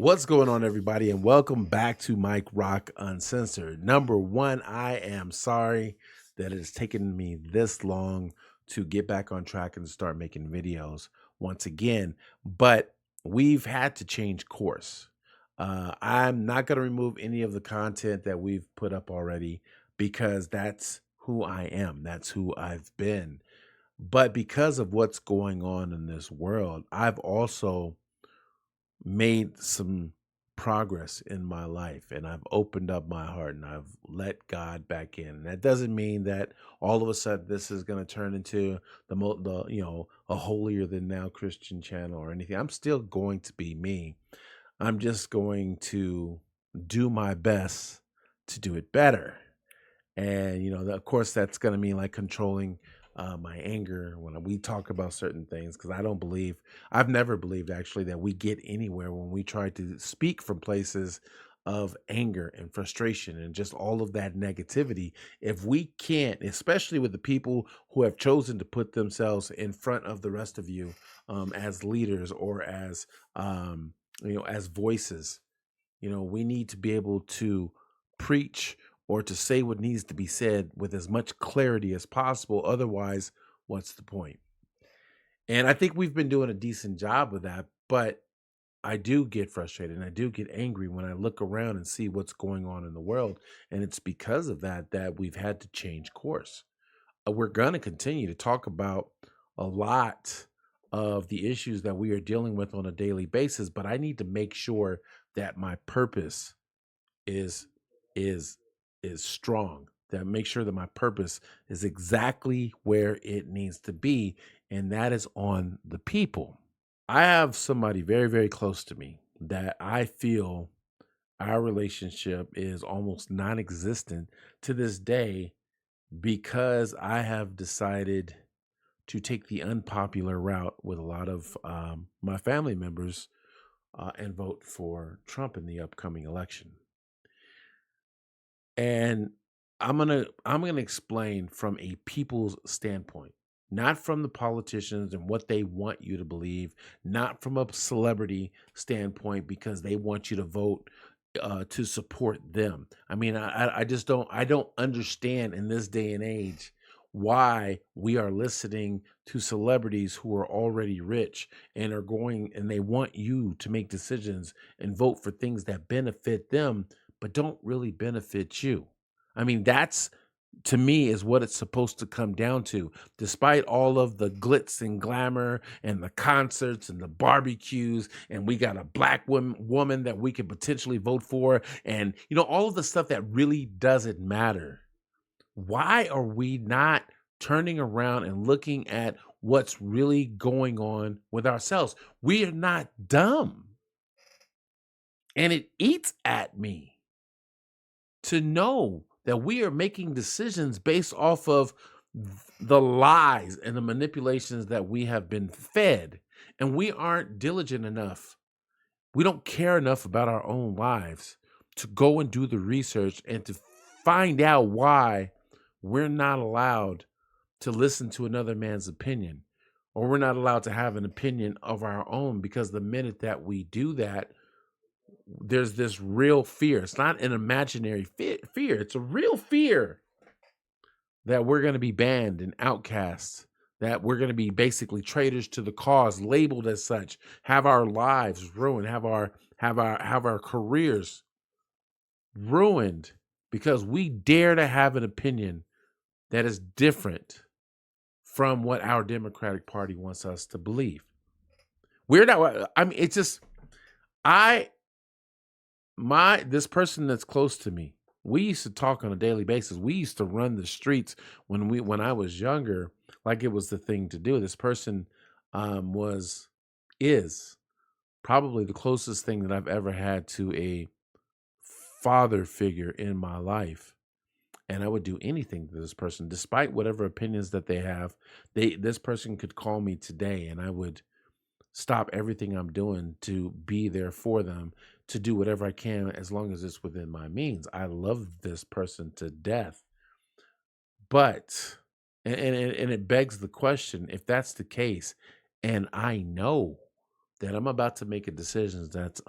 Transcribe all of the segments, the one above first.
What's going on, everybody, and welcome back to Mike Rock Uncensored. Number one, I am sorry that it has taken me this long to get back on track and start making videos once again, but we've had to change course. I'm not going to remove any of the content that we've put up already because that's who I am, that's who I've been. But because of what's going on in this world, I've also made some progress in my life, and I've opened up my heart and I've let God back in. And that doesn't mean that all of a sudden this is going to turn into a holier than now Christian channel or anything. I'm still going to be me. I'm just going to do my best to do it better. And of course, that's going to mean like controlling my anger when we talk about certain things, because I've never believed actually that we get anywhere when we try to speak from places of anger and frustration and just all of that negativity. If we can't, especially with the people who have chosen to put themselves in front of the rest of you, as leaders or as as voices, we need to be able to preach or to say what needs to be said with as much clarity as possible. Otherwise, what's the point? And I think we've been doing a decent job of that, but I do get frustrated and I do get angry when I look around and see what's going on in the world. And it's because of that we've had to change course. We're going to continue to talk about a lot of the issues that we are dealing with on a daily basis, but I need to make sure that my purpose is is is strong, that make sure that my purpose is exactly where it needs to be, and that is on the people. I have somebody very, very close to me that I feel our relationship is almost non-existent to this day because I have decided to take the unpopular route with a lot of my family members and vote for Trump in the upcoming election. And I'm gonna explain from a people's standpoint, not from the politicians and what they want you to believe, not from a celebrity standpoint because they want you to vote to support them. I mean, I just don't understand in this day and age why we are listening to celebrities who are already rich and are going and they want you to make decisions and vote for things that benefit them but don't really benefit you. I mean, that's to me is what it's supposed to come down to. Despite all of the glitz and glamour and the concerts and the barbecues, and we got a black woman that we could potentially vote for, and all of the stuff that really doesn't matter. Why are we not turning around and looking at what's really going on with ourselves? We are not dumb. And it eats at me to know that we are making decisions based off of the lies and the manipulations that we have been fed, and we aren't diligent enough. We don't care enough about our own lives to go and do the research and to find out why we're not allowed to listen to another man's opinion, or we're not allowed to have an opinion of our own, because the minute that we do that, there's this real fear. It's not an imaginary fear. It's a real fear that we're going to be banned and outcasts, that we're going to be basically traitors to the cause, labeled as such, have our lives ruined, have our careers ruined because we dare to have an opinion that is different from what our Democratic Party wants us to believe. We're not, I mean, it's just, I this person that's close to me, we used to talk on a daily basis. We used to run the streets when I was younger, like it was the thing to do. This person was is probably the closest thing that I've ever had to a father figure in my life. And I would do anything to this person, despite whatever opinions that they have. This person could call me today and I would stop everything I'm doing to be there for them, to do whatever I can as long as it's within my means. I love this person to death. But and it begs the question, if that's the case, and I know that I'm about to make a decision that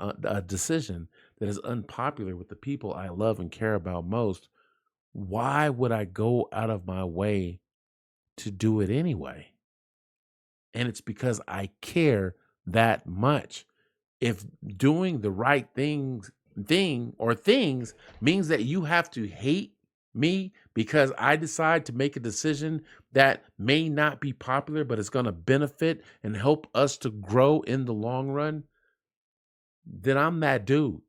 is unpopular with the people I love and care about most, why would I go out of my way to do it anyway? And it's because I care that much. If doing the right things means that you have to hate me because I decide to make a decision that may not be popular, but it's going to benefit and help us to grow in the long run, then I'm that dude.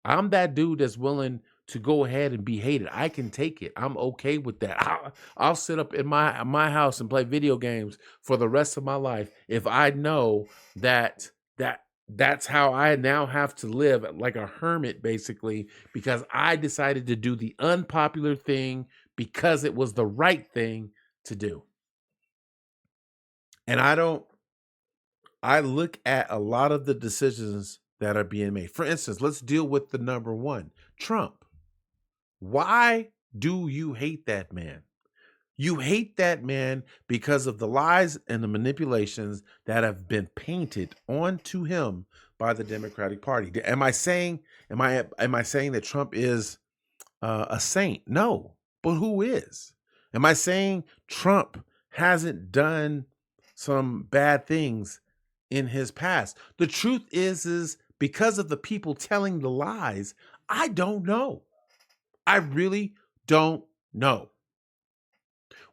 I'm that dude that's willing to go ahead and be hated. I can take it. I'm okay with that. I'll sit up in my house and play video games for the rest of my life if I know that that's how I now have to live like a hermit, basically, because I decided to do the unpopular thing because it was the right thing to do. And I look at a lot of the decisions that are being made. For instance, let's deal with the number one, Trump. Why do you hate that man? You hate that man because of the lies and the manipulations that have been painted onto him by the Democratic Party. Am I saying that Trump is a saint? No, but who is? Am I saying Trump hasn't done some bad things in his past? The truth is because of the people telling the lies, I don't know. I really don't know.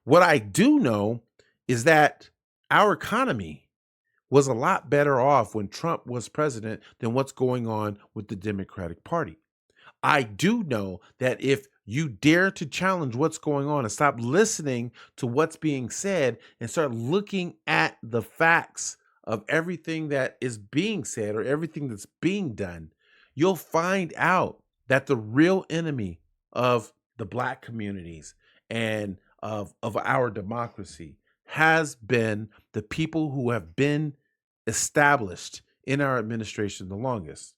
What I do know is that our economy was a lot better off when Trump was president than what's going on with the Democratic Party. I do know that if you dare to challenge what's going on and stop listening to what's being said and start looking at the facts of everything that is being said or everything that's being done, you'll find out that the real enemy of the Black communities and of our democracy has been the people who have been established in our administration the longest.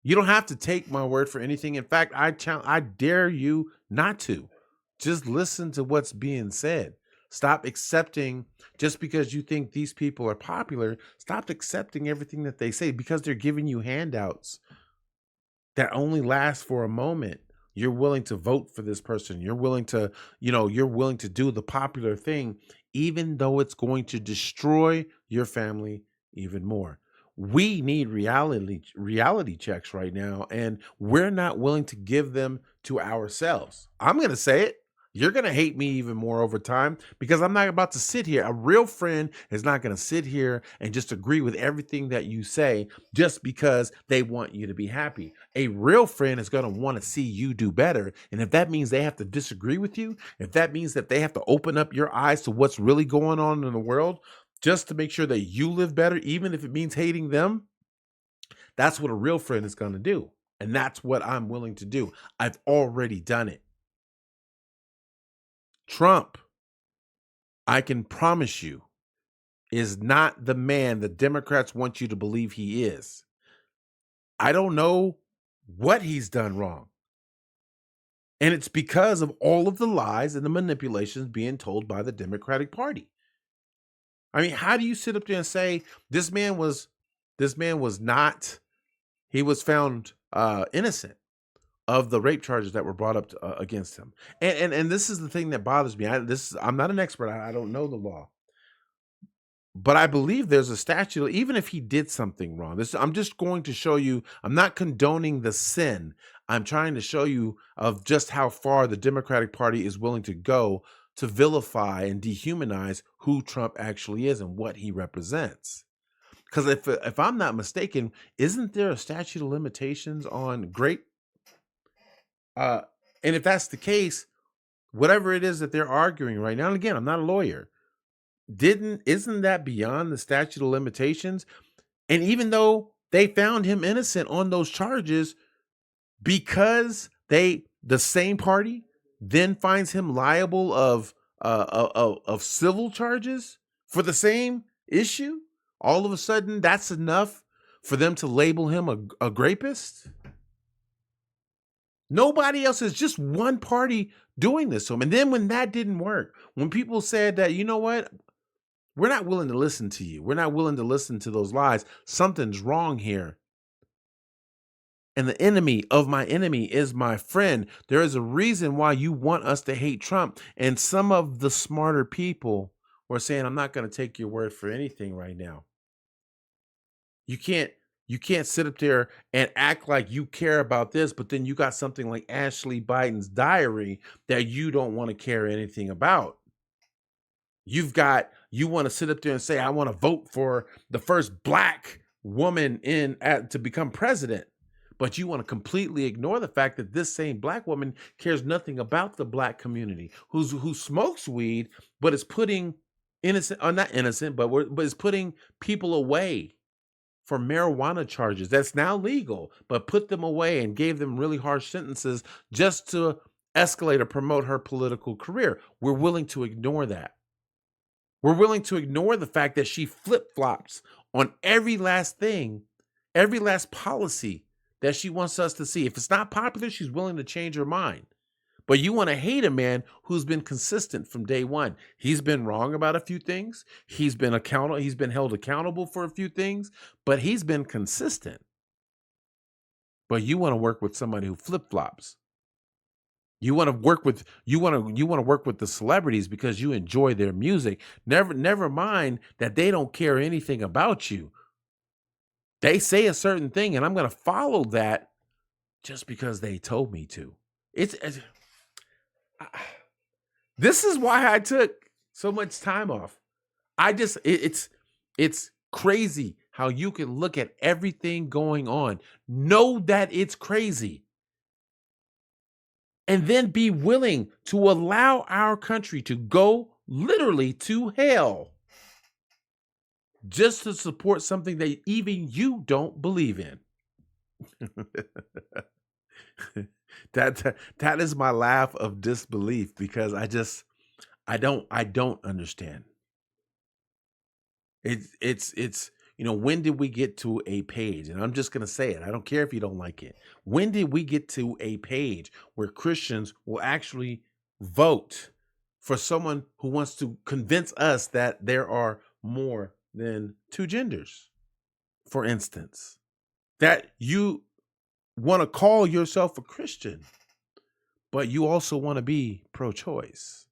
You don't have to take my word for anything. In fact, I dare you not to. Just listen to what's being said. Stop accepting just because you think these people are popular. Stop accepting everything that they say because they're giving you handouts that only last for a moment. You're willing to vote for this person. You're willing to, you're willing to do the popular thing, even though it's going to destroy your family even more. We need reality checks right now, and we're not willing to give them to ourselves. I'm going to say it. You're going to hate me even more over time because I'm not about to sit here. A real friend is not going to sit here and just agree with everything that you say just because they want you to be happy. A real friend is going to want to see you do better. And if that means they have to disagree with you, if that means that they have to open up your eyes to what's really going on in the world just to make sure that you live better, even if it means hating them, that's what a real friend is going to do. And that's what I'm willing to do. I've already done it. Trump, I can promise you, is not the man the Democrats want you to believe he is. I don't know what he's done wrong. And it's because of all of the lies and the manipulations being told by the Democratic Party. I mean, how do you sit up there and say this man was not, he was found innocent of the rape charges that were brought up against him? And this is the thing that bothers me. I'm not an expert. I don't know the law. But I believe there's a statute, even if he did something wrong. I'm just going to show you, I'm not condoning the sin. I'm trying to show you of just how far the Democratic Party is willing to go to vilify and dehumanize who Trump actually is and what he represents. Because if I'm not mistaken, isn't there a statute of limitations on grape? And if that's the case, whatever it is that they're arguing right now, and again, I'm not a lawyer, isn't that beyond the statute of limitations? And even though they found him innocent on those charges, because the same party then finds him liable of civil charges for the same issue, all of a sudden that's enough for them to label him a grapist? Nobody else, is just one party doing this to him. And then when that didn't work, when people said that, you know what, We're not willing to listen to you. We're not willing to listen to those lies. Something's wrong here. And the enemy of my enemy is my friend. There is a reason why you want us to hate Trump. And some of the smarter people were saying, I'm not going to take your word for anything right now. You can't sit up there and act like you care about this, but then you got something like Ashley Biden's diary that you don't want to care anything about. You want to sit up there and say, I want to vote for the first black woman to become president. But you want to completely ignore the fact that this same black woman cares nothing about the black community who smokes weed, but is putting innocent, or not innocent, but is putting people away for marijuana charges that's now legal, but put them away and gave them really harsh sentences just to escalate or promote her political career. We're willing to ignore that. We're willing to ignore the fact that she flip-flops on every last thing, every last policy that she wants us to see. If it's not popular, she's willing to change her mind. But you want to hate a man who's been consistent from day one. He's been wrong about a few things. He's been held accountable for a few things, but he's been consistent. But you want to work with somebody who flip-flops. You want to work with the celebrities because you enjoy their music. Never mind that they don't care anything about you. They say a certain thing, and I'm going to follow that just because they told me to. This is why I took so much time off. It's crazy how you can look at everything going on, know that it's crazy, and then be willing to allow our country to go literally to hell just to support something that even you don't believe in. That is my laugh of disbelief, because I don't understand. It's when did we get to a page, and I'm just going to say it, I don't care if you don't like it. When did we get to a page where Christians will actually vote for someone who wants to convince us that there are more than two genders? For instance, that you want to call yourself a Christian, but you also want to be pro-choice.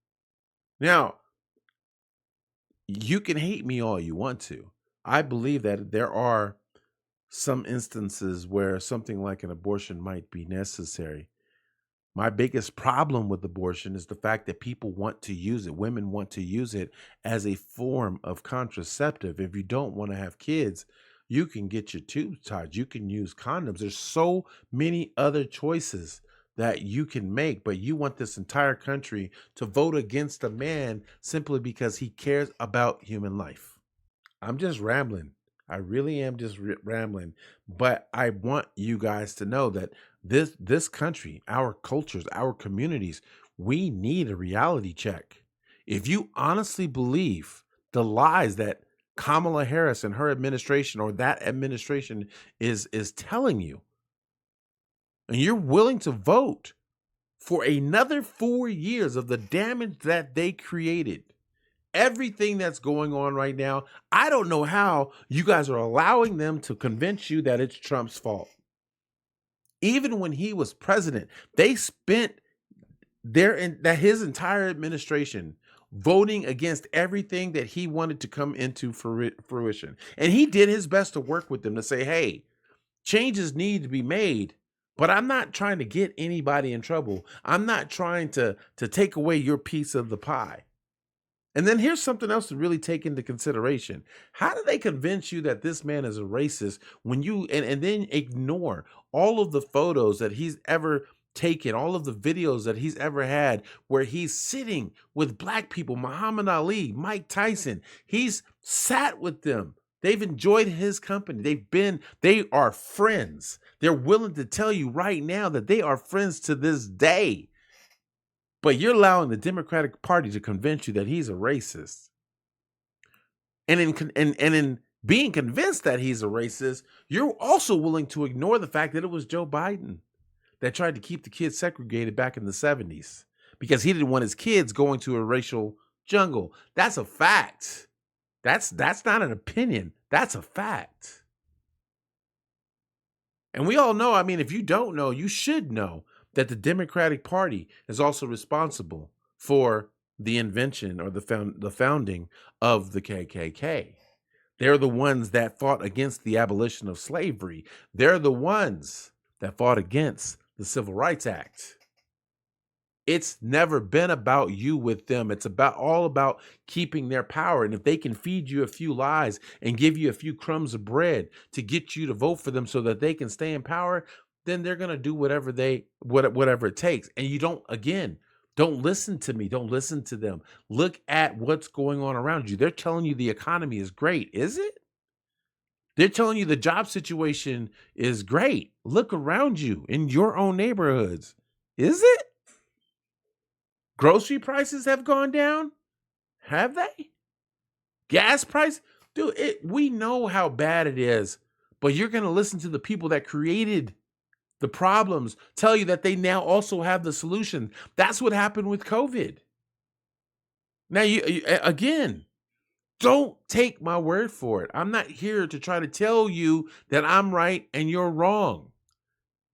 Now, you can hate me all you want to. I believe that there are some instances where something like an abortion might be necessary. My biggest problem with abortion is the fact that people want to use it. Women want to use it as a form of contraceptive. If you don't want to have kids, you can get your tubes tied. You can use condoms. There's so many other choices that you can make, but you want this entire country to vote against a man simply because he cares about human life. I'm just rambling. I really am just rambling, but I want you guys to know that this country, our cultures, our communities, we need a reality check. If you honestly believe the lies that Kamala Harris and her administration or that administration is telling you, and you're willing to vote for another 4 years of the damage that they created, everything that's going on right now, I don't know how you guys are allowing them to convince you that it's Trump's fault. Even when he was president, they spent his entire administration voting against everything that he wanted to come into fruition. And he did his best to work with them to say, hey, changes need to be made, but I'm not trying to get anybody in trouble. I'm not trying to take away your piece of the pie. And then here's something else to really take into consideration. How do they convince you that this man is a racist when you and then ignore all of the photos that he's ever taken, all of the videos that he's ever had where he's sitting with black people, Muhammad Ali, Mike Tyson. He's sat with them. They've enjoyed his company. They are friends. They're willing to tell you right now that they are friends to this day. But you're allowing the Democratic Party to convince you that he's a racist. And in being convinced that he's a racist, you're also willing to ignore the fact that it was Joe Biden that tried to keep the kids segregated back in the 70s because he didn't want his kids going to a racial jungle. That's a fact. That's not an opinion. That's a fact. And we all know, I mean, if you don't know, you should know that the Democratic Party is also responsible for the invention or the founding of the KKK. They're the ones that fought against the abolition of slavery. They're the ones that fought against the Civil Rights Act. It's never been about you with them. It's all about keeping their power. And if they can feed you a few lies and give you a few crumbs of bread to get you to vote for them so that they can stay in power, then they're going to do whatever it takes. And you don't listen to me. Don't listen to them. Look at what's going on around you. They're telling you the economy is great. Is it? They're telling you the job situation is great. Look around you in your own neighborhoods. Is it? Grocery prices have gone down? Have they? Gas price? Dude, we know how bad it is, but you're going to listen to the people that created the problems tell you that they now also have the solution. That's what happened with COVID. Now, again, don't take my word for it. I'm not here to try to tell you that I'm right and you're wrong.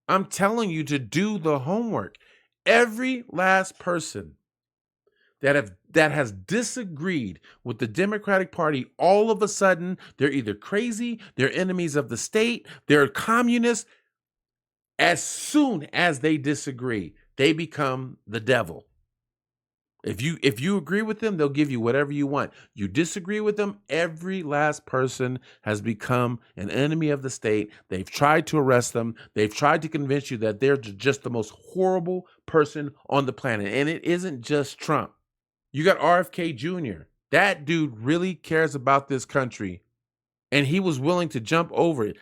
I'm telling you to do the homework. Every last person that has disagreed with the Democratic Party, all of a sudden, they're either crazy, they're enemies of the state, they're communists. As soon as they disagree, they become the devil. If you agree with them, they'll give you whatever you want. You disagree with them, every last person has become an enemy of the state. They've tried to arrest them. They've tried to convince you that they're just the most horrible person on the planet. And it isn't just Trump. You got RFK Jr. That dude really cares about this country. And he was willing to jump over it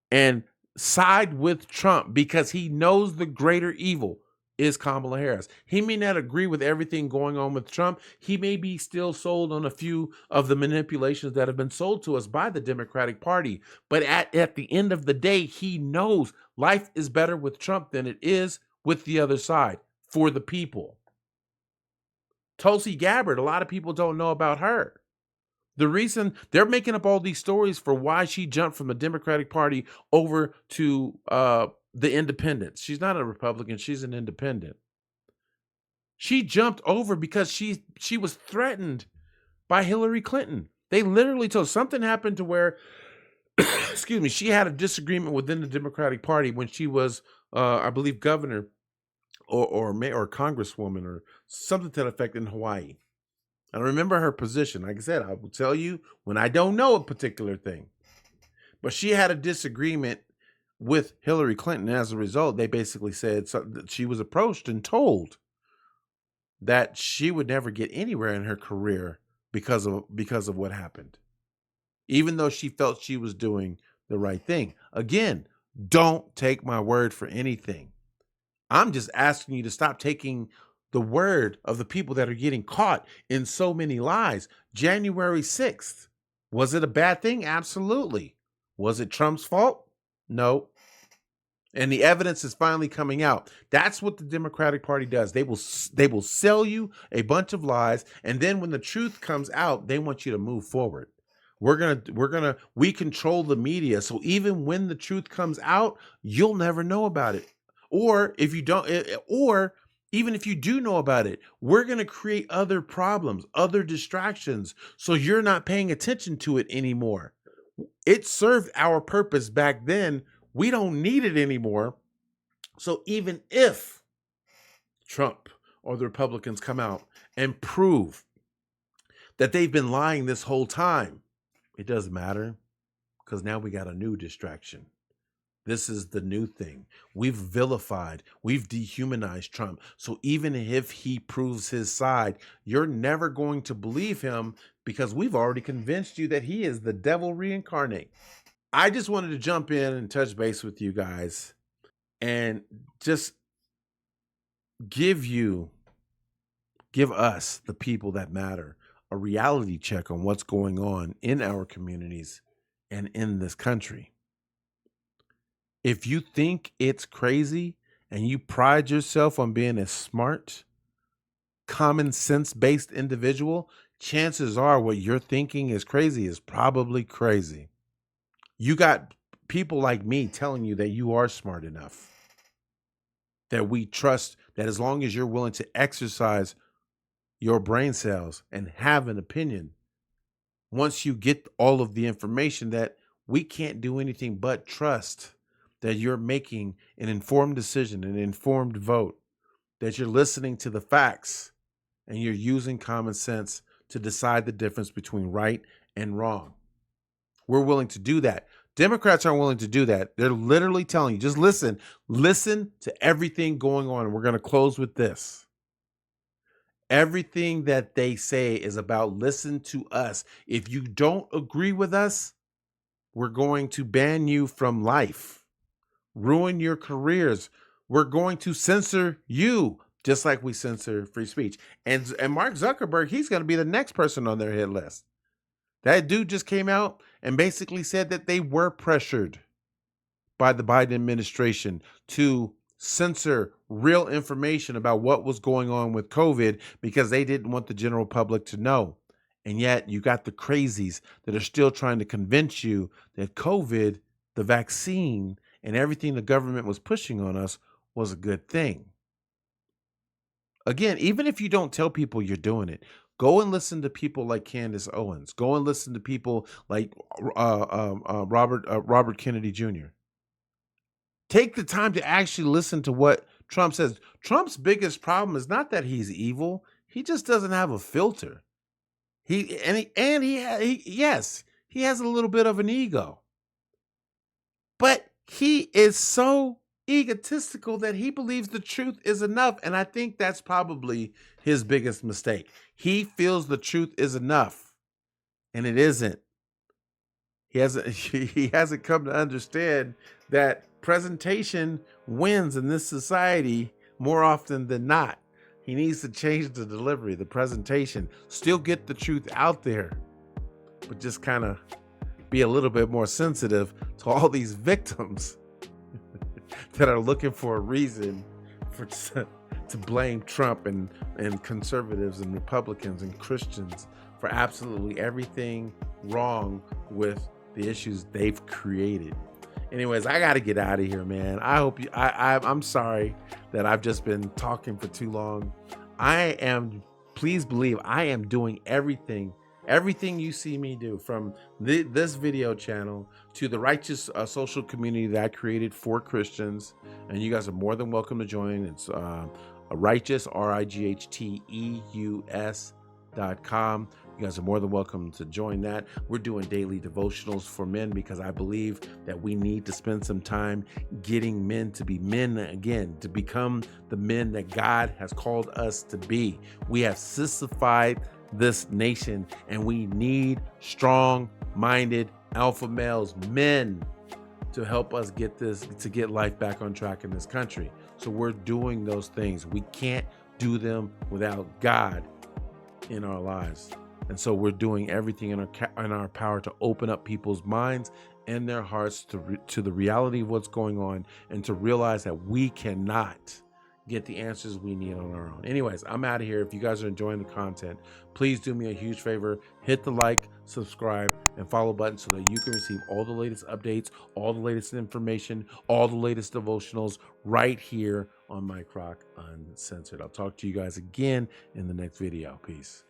and side with Trump because he knows the greater evil is Kamala Harris. He may not agree with everything going on with Trump. He may be still sold on a few of the manipulations that have been sold to us by the Democratic Party. But at the end of the day, he knows life is better with Trump than it is with the other side for the people. Tulsi Gabbard, a lot of people don't know about her. The reason they're making up all these stories for why she jumped from the Democratic Party over to the independents. She's not a Republican. She's an independent. She jumped over because she was threatened by Hillary Clinton. They literally told something happened to where, excuse me, she had a disagreement within the Democratic Party when she was, I believe, governor or mayor or congresswoman or something to that effect in Hawaii. I remember her position. Like I said, I will tell you when I don't know a particular thing. But she had a disagreement with Hillary Clinton. As a result, they basically said that she was approached and told that she would never get anywhere in her career because of what happened, even though she felt she was doing the right thing. Again, don't take my word for anything. I'm just asking you to stop taking the word of the people that are getting caught in so many lies. January 6th, was it a bad thing? Absolutely. Was it Trump's fault? No. And the evidence is finally coming out. That's what the Democratic Party does. They will sell you a bunch of lies, and then when the truth comes out, they want you to move forward. We control the media, so even when the truth comes out, you'll never know about it. Or if you don't, or even if you do know about it, we're going to create other problems, other distractions, so you're not paying attention to it anymore. It served our purpose back then. We don't need it anymore. So even if Trump or the Republicans come out and prove that they've been lying this whole time, it doesn't matter because now we got a new distraction. This is the new thing. We've vilified, we've dehumanized Trump. So even if he proves his side, you're never going to believe him because we've already convinced you that he is the devil reincarnate. I just wanted to jump in and touch base with you guys and just give us, the people that matter, a reality check on what's going on in our communities and in this country. If you think it's crazy and you pride yourself on being a smart, common sense based individual, chances are what you're thinking is crazy is probably crazy. You got people like me telling you that you are smart enough, that we trust that as long as you're willing to exercise your brain cells and have an opinion, once you get all of the information, that we can't do anything but trust that you're making an informed decision, an informed vote, that you're listening to the facts and you're using common sense to decide the difference between right and wrong. We're willing to do that. Democrats aren't willing to do that. They're literally telling you, just listen to everything going on. And we're going to close with this. Everything that they say is about listen to us. If you don't agree with us, we're going to ban you from life, ruin your careers. We're going to censor you, just like we censor free speech. And Mark Zuckerberg, he's going to be the next person on their hit list. That dude just came out and basically said that they were pressured by the Biden administration to censor real information about what was going on with COVID because they didn't want the general public to know. And yet you got the crazies that are still trying to convince you that COVID, the vaccine, and everything the government was pushing on us was a good thing. Again, even if you don't tell people you're doing it, go and listen to people like Candace Owens. Go and listen to people like Robert Kennedy Jr. Take the time to actually listen to what Trump says. Trump's biggest problem is not that he's evil; he just doesn't have a filter. He yes, he has a little bit of an ego, but he is so egotistical that he believes the truth is enough. And I think that's probably his biggest mistake. He feels the truth is enough, and it isn't. He hasn't come to understand that presentation wins in this society more often than not. He needs to change the delivery, the presentation, still get the truth out there, but just kind of be a little bit more sensitive to all these victims that are looking for a reason to blame Trump and conservatives and Republicans and Christians for absolutely everything wrong with the issues they've created. Anyways, I got to get out of here, man. I hope you, I'm sorry that I've just been talking for too long. Please believe I am doing everything you see me do, from this video channel to the righteous social community that I created for Christians. And you guys are more than welcome to join. It's righteous, RIGHTEUS.com. You guys are more than welcome to join that. We're doing daily devotionals for men because I believe that we need to spend some time getting men to be men again, to become the men that God has called us to be. We have sissified this nation, and we need strong-minded alpha males, men, to help us get life back on track in this country. So we're doing those things. We can't do them without God in our lives. And so we're doing everything in our power to open up people's minds and their hearts to the reality of what's going on, and to realize that we cannot get the answers we need on our own. Anyways, I'm out of here. If you guys are enjoying the content, please do me a huge favor. Hit the like, subscribe, and follow button so that you can receive all the latest updates, all the latest information, all the latest devotionals right here on MikeRock Uncensored. I'll talk to you guys again in the next video. Peace.